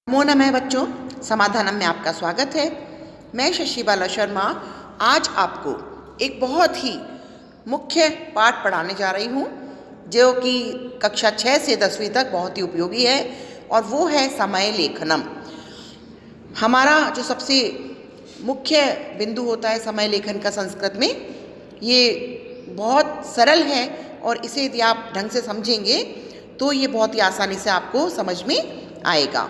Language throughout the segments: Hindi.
नमो नमः बच्चों, समाधानम में आपका स्वागत है। मैं शशि बाला शर्मा आज आपको एक बहुत ही मुख्य पाठ पढ़ाने जा रही हूँ जो कि कक्षा 6 से 10वीं तक बहुत ही उपयोगी है और वो है समय लेखनम। हमारा जो सबसे मुख्य बिंदु होता है समय लेखन का संस्कृत में, ये बहुत सरल है और इसे यदि आप ढंग से समझेंगे तो ये बहुत ही आसानी से आपको समझ में आएगा।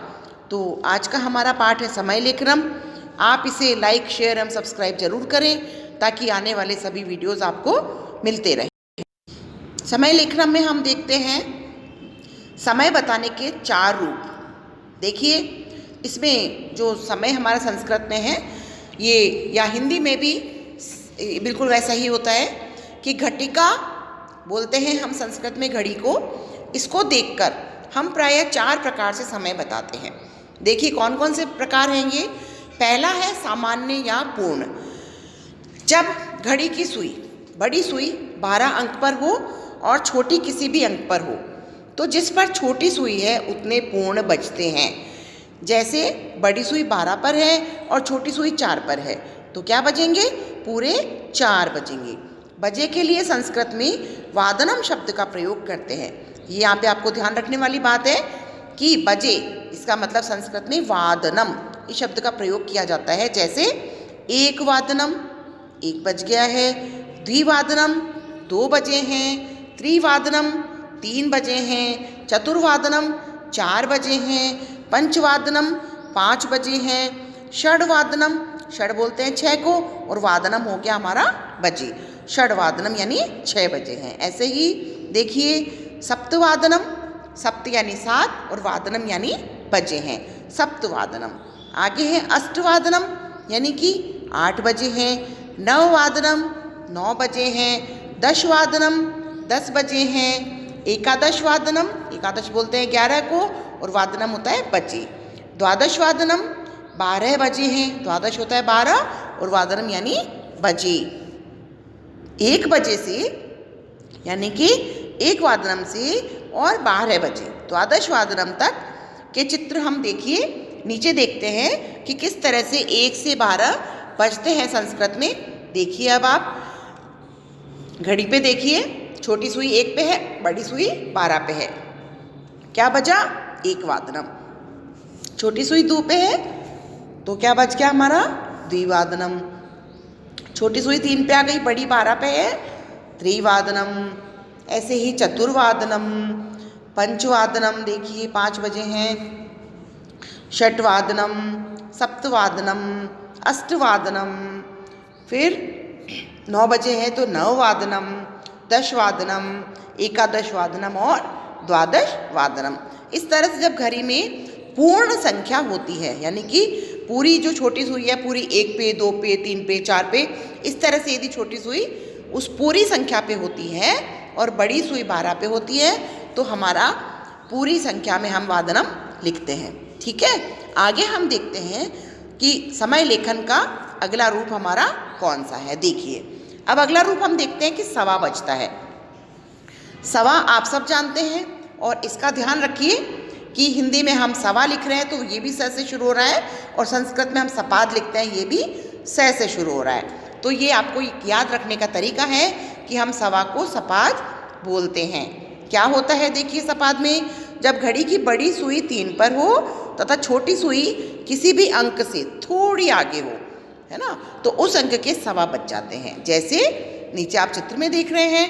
तो आज का हमारा पाठ है समय लेखनम। आप इसे लाइक, शेयर एवं सब्सक्राइब जरूर करें ताकि आने वाले सभी वीडियोस आपको मिलते रहें। समय लेखनम में हम देखते हैं समय बताने के 4 रूप। देखिए, इसमें जो समय हमारा संस्कृत में है ये या हिंदी में भी बिल्कुल वैसा ही होता है कि घटिका बोलते हैं हम संस्कृत में घड़ी को। इसको देखकर हम प्रायः 4 प्रकार से समय बताते हैं। देखिए कौन कौन से प्रकार हैं ये। पहला है सामान्य या पूर्ण। जब घड़ी की सुई, बड़ी सुई 12 अंक पर हो और छोटी किसी भी अंक पर हो तो जिस पर छोटी सुई है उतने पूर्ण बजते हैं। जैसे बड़ी सुई 12 पर है और छोटी सुई 4 पर है तो क्या बजेंगे? पूरे 4 बजेंगे। बजे के लिए संस्कृत में वादनम शब्द का प्रयोग करते हैं। ये यहाँ पे आपको ध्यान रखने वाली बात है कि बजे, इसका मतलब संस्कृत में वादनम इस शब्द का प्रयोग किया जाता है। जैसे एक वादनम 1 बज गया है, द्विवादनम 2 बजे हैं, त्रिवादनम 3 बजे हैं, चतुर्वादनम 4 बजे हैं, पंचवादनम 5 बजे हैं, षड्वादनम, षड बोलते हैं 6 को और वादनम हो गया हमारा बजे, षड्वादनम यानी 6 बजे हैं। ऐसे ही देखिए सप्तवादनम, सप्त यानी 7 और वादनम यानी बजे हैं, सप्तवादनम। आगे है अष्टवादनम यानी कि 8 बजे हैं, नववादनम 9 बजे हैं, दशवादनम 10 बजे हैं, एकादशवादनम, एकादश बोलते हैं 11 को और वादनम होता है बजे, द्वादशवादनम 12 बजे हैं, द्वादश होता है 12 और वादनम यानी बजे। 1 बजे से यानी कि 1 वादनम से और 12 बजे द्वादश वादनम तक के चित्र हम देखिए नीचे देखते हैं कि किस तरह से 1 से 12 बजते हैं संस्कृत में। देखिए अब आप घड़ी पे देखिए, छोटी सुई 1 पे है, बड़ी सुई 12 पे है। क्या बजा? 1 वादनम। छोटी सुई 2 पे है तो क्या बज गया हमारा? द्विवादनम। छोटी सुई 3 पे आ गई, बड़ी 12 पे है, त्रिवादनम। ऐसे ही चतुर्वादनम, पंचवादनम देखिए 5 बजे हैं, षट्वादनम, सप्तवादनम, अष्टवादनम, फिर 9 बजे हैं तो नववादनम, दशवादनम, एकादशवादनम और द्वादशवादनम। इस तरह से जब घड़ी में पूर्ण संख्या होती है यानी कि पूरी जो छोटी सुई है पूरी 1 पे, 2 पे, 3 पे, 4 पे, इस तरह से यदि छोटी सुई उस पूरी संख्या पे होती है और बड़ी सुई 12 पे होती है तो हमारा पूरी संख्या में हम वादनम लिखते हैं। ठीक है, आगे हम देखते हैं कि समय लेखन का अगला रूप हमारा कौन सा है। देखिए अब अगला रूप हम देखते हैं कि सवा बजता है। सवा आप सब जानते हैं और इसका ध्यान रखिए कि हिंदी में हम सवा लिख रहे हैं तो ये भी स से शुरू हो रहा है और संस्कृत में हम सपाद लिखते हैं, ये भी स से शुरू हो रहा है। तो ये आपको याद रखने का तरीका है कि हम सवा को सपाद बोलते हैं। क्या होता है देखिए सपाद में, जब घड़ी की बड़ी सुई 3 पर हो तथा छोटी सुई किसी भी अंक से थोड़ी आगे हो, है ना, तो उस अंक के सवा बज जाते हैं। जैसे नीचे आप चित्र में देख रहे हैं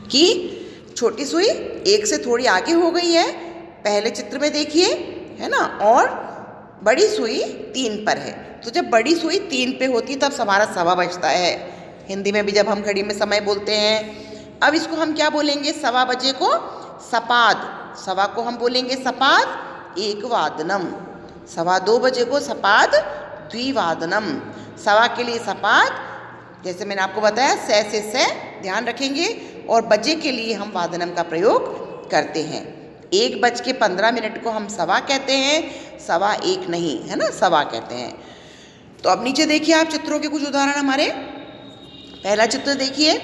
कि छोटी सुई 1 से थोड़ी आगे हो गई है, पहले चित्र में देखिए, है ना, और बड़ी सुई 3 पर है। तो जब बड़ी सुई 3 पे होती है तब हमारा सवा बजता है। हिंदी में भी जब हम घड़ी में समय बोलते हैं, अब इसको हम क्या बोलेंगे? सवा बजे को सपाद, सवा को हम बोलेंगे सपाद 1 वादनम, सवा 2 बजे को सपाद द्विवादनम, सवा के लिए सपाद जैसे मैंने आपको बताया से ध्यान रखेंगे और बजे के लिए हम वादनम का प्रयोग करते हैं। 1:15 को हम सवा कहते हैं, सवा 1 नहीं, है ना, सवा कहते हैं। तो अब नीचे देखिए आप चित्रों के कुछ उदाहरण हमारे। पहला चित्र देखिए,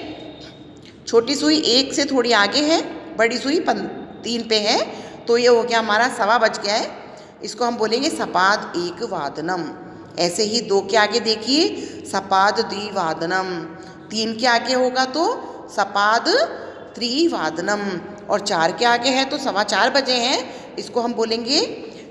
छोटी सुई 1 से थोड़ी आगे है, बड़ी सुई 3 पे है तो ये हो गया हमारा सवा बज गया है। इसको हम बोलेंगे सपाद एक वादनम। ऐसे ही 2 के आगे देखिए सपाद द्विवादनम, 3 के आगे होगा तो सपाद त्रिवादनम, और 4 के आगे है तो 4:15 बजे हैं, इसको हम बोलेंगे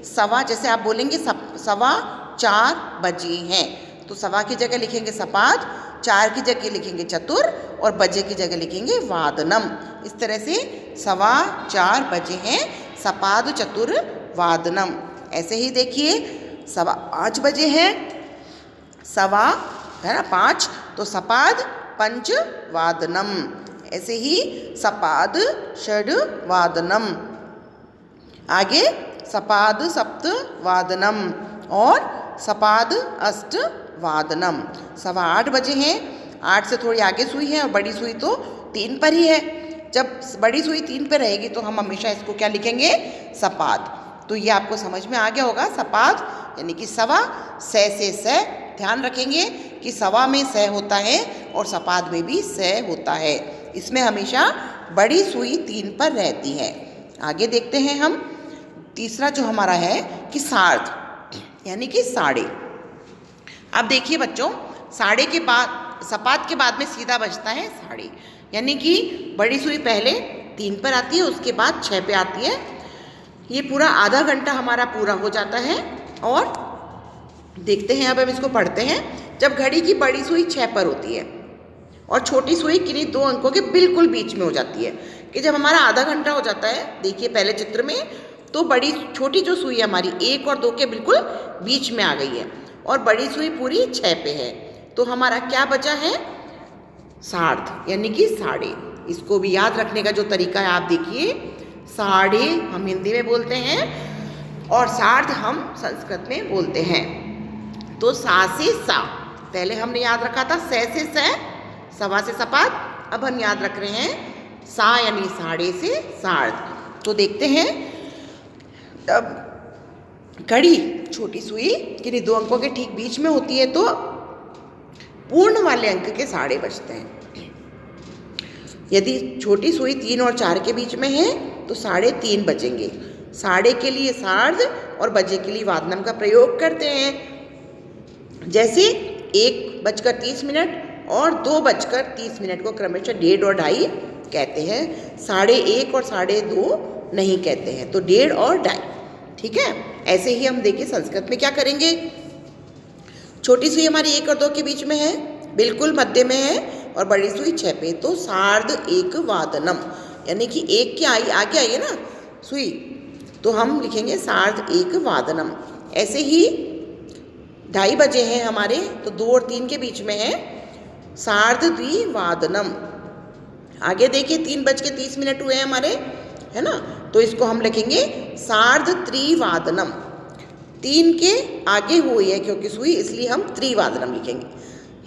सवा। जैसे आप बोलेंगे 4:15 बजे हैं, तो सवा की जगह लिखेंगे सपाद, 4 की जगह लिखेंगे चतुर, और बजे की जगह लिखेंगे वादनम। इस तरह से 4:15 बजे हैं, सपाद चतुर वादनम। ऐसे ही देखिए 5:15 बजे हैं, सवा है ना 5, तो सपाद पंच वादनम। ऐसे ही सपाद षड वादनम, आगे सपाद सप्त वादनम और सपाद अष्ट वादनम। 8:15 बजे हैं, 8 से थोड़ी आगे सुई है और बड़ी सुई तो 3 पर ही है। जब बड़ी सुई 3 पर रहेगी तो हम हमेशा इसको क्या लिखेंगे, सपाद। तो ये आपको समझ में आ गया होगा, सपाद यानी कि सवा, से स। ध्यान रखेंगे कि सवा में स होता है और सपाद में भी स होता है। इसमें हमेशा बड़ी सुई 3 पर रहती है। आगे देखते हैं हम तीसरा जो हमारा है कि सार्ध यानी कि साढ़े। अब देखिए बच्चों, साढ़े के बाद सपाद के बाद में सीधा बजता है साढ़े, यानी कि बड़ी सुई पहले 3 पर आती है, उसके बाद 6 पे आती है। ये पूरा आधा घंटा हमारा पूरा हो जाता है। और देखते हैं, अब हम इसको पढ़ते हैं। जब घड़ी की बड़ी सुई 6 पर होती है और छोटी सुई किन्हीं 2 अंकों के बिल्कुल बीच में हो जाती है, कि जब हमारा आधा घंटा हो जाता है, देखिए पहले चित्र में, तो छोटी जो सुई है हमारी 1 और 2 के बिल्कुल बीच में आ गई है और बड़ी सुई पूरी 6 पे है, तो हमारा क्या बचा है, सार्ध यानी कि साढ़े। इसको भी याद रखने का जो तरीका है आप देखिए, साढ़े हम हिंदी में बोलते हैं और सार्ध हम संस्कृत में बोलते हैं। तो सा से सा पहले हमने याद रखा था, से स, सवा से सपाद। अब हम याद रख रहे हैं सा यानी साढ़े से सार्ध। तो देखते हैं, अब घड़ी छोटी सुई किन्हीं 2 अंकों के ठीक बीच में होती है तो पूर्ण वाले अंक के साढ़े बजते हैं। यदि छोटी सुई 3 और 4 के बीच में है तो 3:30 बजेंगे। साढ़े के लिए सार्ध और बजे के लिए वादनम का प्रयोग करते हैं। जैसे 1:30 और 2:30 को क्रमशः 1:30 और 2:30 कहते हैं, 1:30 और 2:30 नहीं कहते हैं, तो 1:30 और 2:30, ठीक है। ऐसे ही हम देखिए संस्कृत में क्या करेंगे, छोटी सुई हमारी 1 और 2 के बीच में है, बिल्कुल मध्य में है, और बड़ी सुई 6 पे, तो सार्ध एक वादनम, यानी कि 1 के आगे आई है ना सुई, तो हम लिखेंगे सार्ध एक वादनम। ऐसे ही 2:30 बजे हैं हमारे, तो 2 और 3 के बीच में है, सार्ध द्विवादनम। आगे देखिए 3:30 हुए हैं हमारे, है ना, तो इसको हम लिखेंगे सार्ध त्रिवादनम। 3 के आगे हुई है क्योंकि सुई, इसलिए हम त्रिवादनम लिखेंगे।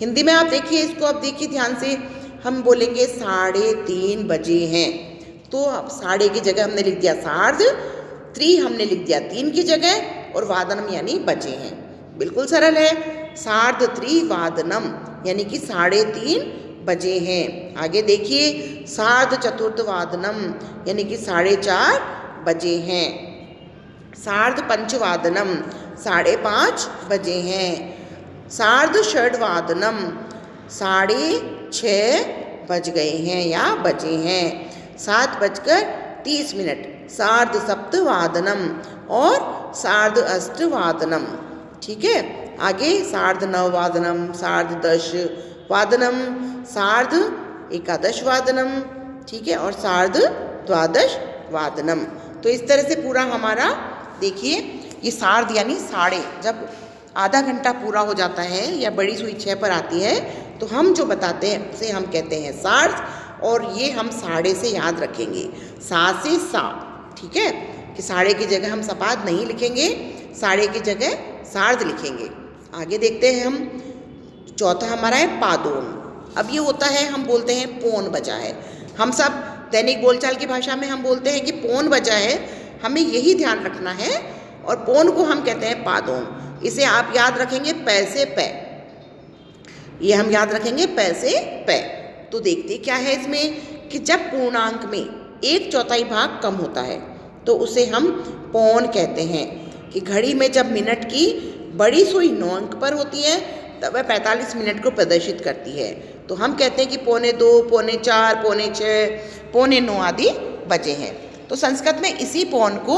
हिंदी में आप देखिए इसको, अब देखिए ध्यान से, हम बोलेंगे 3:30 बजे हैं, तो अब साढ़े की जगह हमने लिख दिया सार्ध, त्रि हमने लिख दिया 3 की जगह, और वादनम यानी बजे हैं। बिल्कुल सरल है, सार्ध त्रिवादनम यानी कि 3:30 बजे हैं। आगे देखिए सार्ध चतुर्थ वादनम यानी कि 4:30 बजे हैं। सार्ध पंचवादनम 5:30 बजे हैं। सार्ध षड्वादनम 6:30 बज गए हैं या बजे हैं। 7:30 सार्ध सप्तवादनम और सार्ध अष्टवादनम, ठीक है। आगे सार्ध नववादनम, सार्ध 10 वादनम, सार्ध 11 वादनम, ठीक है, और सार्ध 12 वादनम। तो इस तरह से पूरा हमारा देखिए, ये सार्ध यानी साढ़े, जब आधा घंटा पूरा हो जाता है या बड़ी सुई 6 पर आती है तो हम जो बताते हैं उसे हम कहते हैं सार्ध, और ये हम साढ़े से याद रखेंगे, सा से सा, ठीक है, कि साढ़े की जगह हम सपाद नहीं लिखेंगे, साढ़े की जगह सार्ध लिखेंगे। आगे देखते हैं हम, चौथा हमारा है पादोन। अब ये होता है, हम बोलते हैं पौन बजा है, हम सब दैनिक बोलचाल की भाषा में हम बोलते हैं कि पौन बजा है, हमें यही ध्यान रखना है, और पौन को हम कहते हैं पादोन। इसे आप याद रखेंगे पैसे पै, ये हम याद रखेंगे पैसे पै। तो देखते क्या है इसमें कि जब पूर्णांक में 1/4 भाग कम होता है तो उसे हम पौन कहते हैं, कि घड़ी में जब मिनट की बड़ी सुई 9 अंक पर होती है तब वह 45 मिनट को प्रदर्शित करती है। तो हम कहते हैं कि 3:45, 4:45, 6:45, 9:45 आदि बजे हैं। तो संस्कृत में इसी पौन को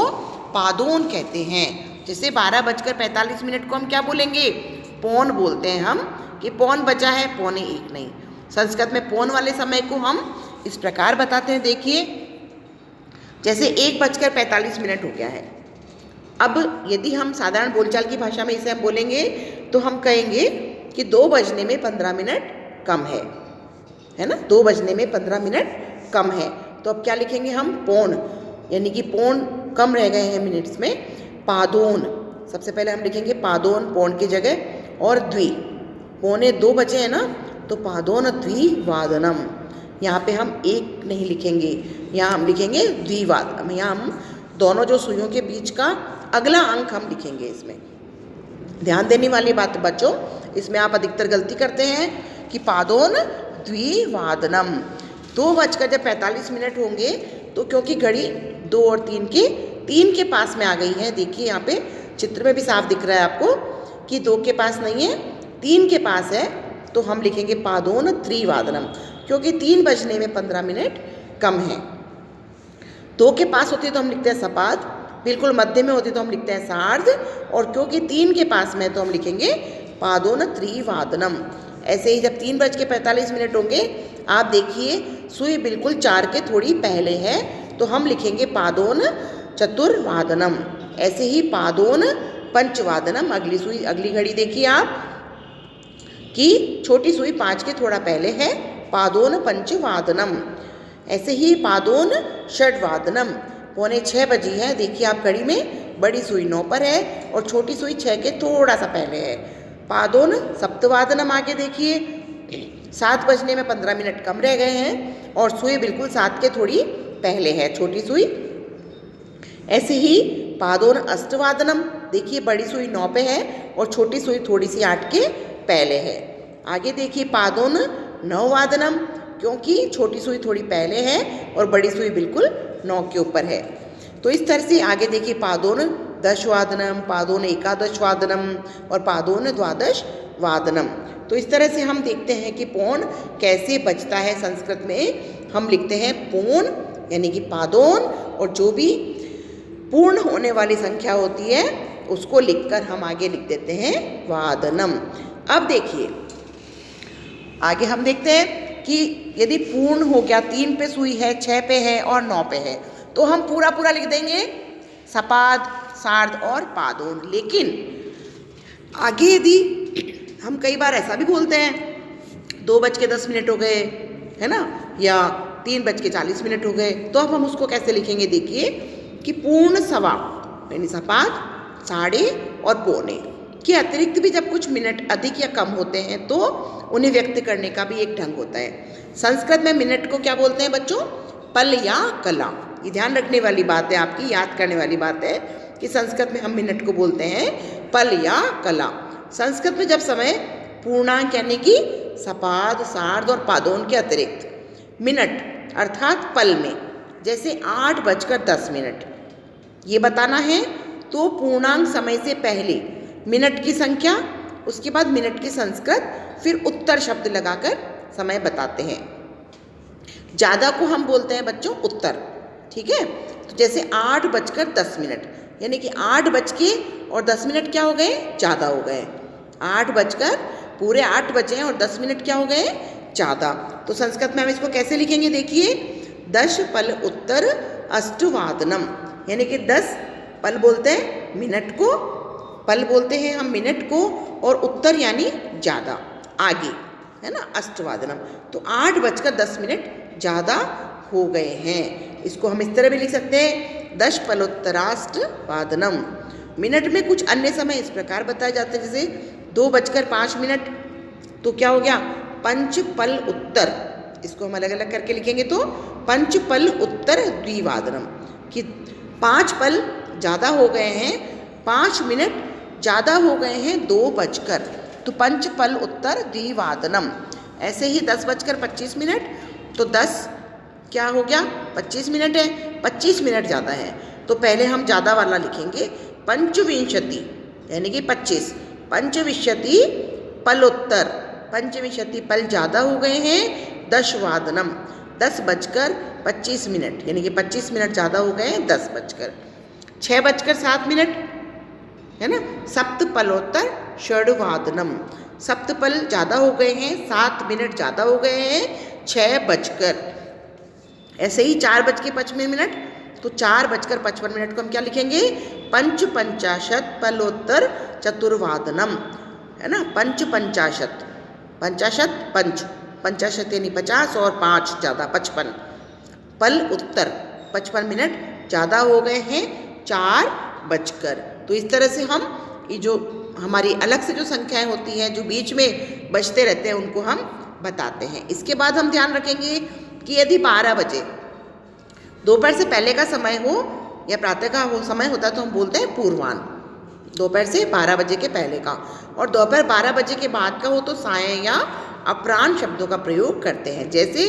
पादोन कहते हैं। जैसे 12:45 को हम क्या बोलेंगे? पौन बोलते हैं हम, कि पौन बजा है, 1:45 नहीं। संस्कृत में पौन वाले समय को हम इस प्रकार बताते हैं। देखिए, जैसे 1:45 हो गया है। अब यदि हम साधारण बोलचाल की भाषा में इसे हम बोलेंगे तो हम कहेंगे कि 2 बजने में 15 मिनट कम है ना, 2 बजने में 15 मिनट कम है। तो अब क्या लिखेंगे हम? पौन, यानी कि पौन कम रह गए हैं मिनट्स में। पादोन, सबसे पहले हम लिखेंगे पादोन पौन की जगह, और द्वि, 1:45 बजे है ना, तो पादोन द्विवादनम। यहाँ पे हम एक नहीं लिखेंगे, यहाँ हम लिखेंगे द्विवादनम। यहाँ हम दोनों जो सुइयों के बीच का अगला अंक हम लिखेंगे। इसमें ध्यान देने वाली बात बच्चों, इसमें आप अधिकतर गलती करते हैं कि पादोन द्विवादनम। 2:45 होंगे तो क्योंकि घड़ी 2 और 3 के पास में आ गई है। देखिए यहाँ पे चित्र में भी साफ दिख रहा है आपको कि 2 के पास नहीं है, 3 के पास है, तो हम लिखेंगे पादोन त्रिवादनम, क्योंकि 3 बजने में 15 मिनट कम है। 2 के पास होती है तो हम लिखते हैं सपाद, बिल्कुल मध्य में होती तो हम लिखते हैं सार्ध, और क्योंकि 3 के पास में तो हम लिखेंगे पादोन त्रिवादनम। ऐसे ही जब 3:45 होंगे, आप देखिए सुई बिल्कुल 4 के थोड़ी पहले है, तो हम लिखेंगे पादोन चतुर्वादनम। ऐसे ही पादोन पंचवादनम। अगली सुई, अगली घड़ी देखिए आप कि छोटी सुई 5 के थोड़ा पहले है, पादोन पंचवादनम। ऐसे ही पादोन षड्वादनम, 5:45 बजी है। देखिए आप घड़ी में बड़ी सुई 9 पर है और छोटी सुई 6 के थोड़ा सा पहले है। पादोन सप्तवादनम, आगे देखिए 7 बजने में 15 मिनट कम रह गए हैं और सुई बिल्कुल 7 के थोड़ी पहले है, छोटी सुई। ऐसे ही पादोन अष्टवादनम, देखिए बड़ी सुई 9 पे है और छोटी सुई थोड़ी सी 8 के पहले है। आगे देखिए पादोन नववादनम, क्योंकि छोटी सुई थोड़ी पहले है और बड़ी सुई बिल्कुल 9 के ऊपर है। तो इस तरह से आगे देखिए पादोन दशवादनम, पादोन एकादशवादनम और पादोन द्वादशवादनम। तो इस तरह से हम देखते हैं कि पौन कैसे बजता है। संस्कृत में हम लिखते हैं पौन यानी कि पादोन, और जो भी पूर्ण होने वाली संख्या होती है उसको लिखकर हम आगे लिख देते हैं वादनम। अब देखिए आगे हम देखते हैं कि यदि पूर्ण हो गया, 3 पे सुई है, 6 पे है और 9 पे है, तो हम पूरा पूरा लिख देंगे सपाद, सार्ध और पादोन। लेकिन आगे यदि हम कई बार ऐसा भी बोलते हैं 2:10 हो गए, है ना, या 3:40 हो गए, तो अब हम उसको कैसे लिखेंगे? देखिए कि पूर्ण सवा यानी सपाद, साढ़े और पौने के अतिरिक्त भी जब कुछ मिनट अधिक या कम होते हैं तो उन्हें व्यक्त करने का भी एक ढंग होता है। संस्कृत में मिनट को क्या बोलते हैं बच्चों? पल या कला। ये ध्यान रखने वाली बात है, आपकी याद करने वाली बात है कि संस्कृत में हम मिनट को बोलते हैं पल या कला। संस्कृत में जब समय पूर्णांक यानी कि सपाद, सार्ध और पादोन के अतिरिक्त मिनट अर्थात पल में, जैसे 8:10 ये बताना है, तो पूर्णांक समय से पहले मिनट की संख्या, उसके बाद मिनट की संस्कृत, फिर उत्तर शब्द लगाकर समय बताते हैं। ज़्यादा को हम बोलते हैं बच्चों उत्तर, ठीक है। तो जैसे 8:10 यानी कि 8:10 क्या हो गए? ज़्यादा हो गए। 8 बजे हैं और 10 मिनट क्या हो गए? ज़्यादा। तो संस्कृत में हम इसको कैसे लिखेंगे? देखिए 10 पल उत्तर अष्टवादनम, यानी कि 10 पल बोलते हैं मिनट को, पल बोलते हैं हम मिनट को, और उत्तर यानी ज़्यादा, आगे, है ना, अष्टवादनम। तो 8:10 ज़्यादा हो गए हैं। इसको हम इस तरह भी लिख सकते हैं 10 पलोत्तराष्टवादनम। मिनट में कुछ अन्य समय इस प्रकार बताए जाते हैं, जैसे 2:05 तो क्या हो गया? पंच पल उत्तर। इसको हम अलग अलग करके लिखेंगे तो पंच पल उत्तर द्विवादनम, कि 5 पल ज़्यादा हो गए हैं, 5 मिनट ज़्यादा हो गए हैं 2 तो पंच पल उत्तर द्विवादनम। ऐसे ही 10:25 तो 10 क्या हो गया? 25 मिनट है, 25 मिनट ज़्यादा है, तो पहले हम ज़्यादा वाला लिखेंगे पंचविंशति यानी कि 25, पंचविंशति पलोत्तर, पंचविंशति पल ज़्यादा हो गए हैं, दशवादनम 10:25 यानी कि 25 मिनट ज़्यादा हो गए हैं, 6:07 है ना। सप्तपलोत्तर षड्वादनम, सप्तपल ज़्यादा हो गए हैं, 7 मिनट ज़्यादा हो गए हैं, 6 ऐसे ही 4:55 तो 4:55 को हम क्या लिखेंगे, पंचपंचाशत पलोत्तर चतुर्वादनम, है ना। पंचपंचाशत, पंचाशत पंच, पंचाशत यानी 50 और 5 ज़्यादा 55, पल उत्तर 55 मिनट ज़्यादा हो गए हैं, 4 तो इस तरह से हम ये जो हमारी अलग से जो संख्याएं होती हैं जो बीच में बचते रहते हैं उनको हम बताते हैं। इसके बाद हम ध्यान रखेंगे कि यदि 12 बजे दोपहर से पहले का समय हो या प्रातः का हो समय होता तो हम बोलते हैं पूर्वाह्न, दोपहर से 12 बजे के पहले का, और दोपहर 12 बजे के बाद का हो तो सायं या अपराह्न शब्दों का प्रयोग करते हैं। जैसे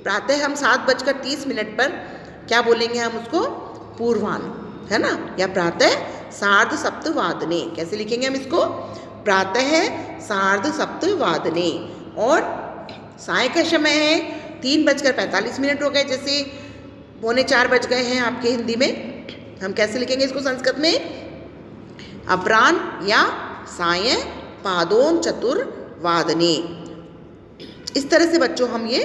प्रातः हम 7:30 पर क्या बोलेंगे, हम उसको पूर्वाह्न, है ना, या प्रातः 6:30 कैसे लिखेंगे हम इसको, प्रातः 6:30, और साय का समय है 3:45 हो गए, जैसे 3:45 बज गए हैं आपके हिंदी में, हम कैसे लिखेंगे इसको संस्कृत में, अपराह्न या सायं पादोन चतुर्वादने। इस तरह से बच्चों हम ये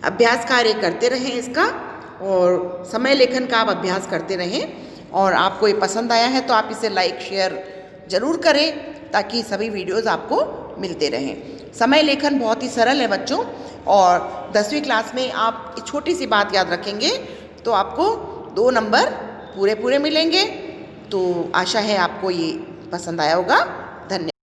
अभ्यास कार्य करते रहें इसका, और समय लेखन का आप अभ्यास करते रहें, और आपको ये पसंद आया है तो आप इसे लाइक शेयर ज़रूर करें ताकि सभी वीडियोज़ आपको मिलते रहें। समय लेखन बहुत ही सरल है बच्चों, और 10वीं क्लास में आप एक छोटी सी बात याद रखेंगे तो आपको 2 नंबर पूरे मिलेंगे। तो आशा है आपको ये पसंद आया होगा। धन्यवाद।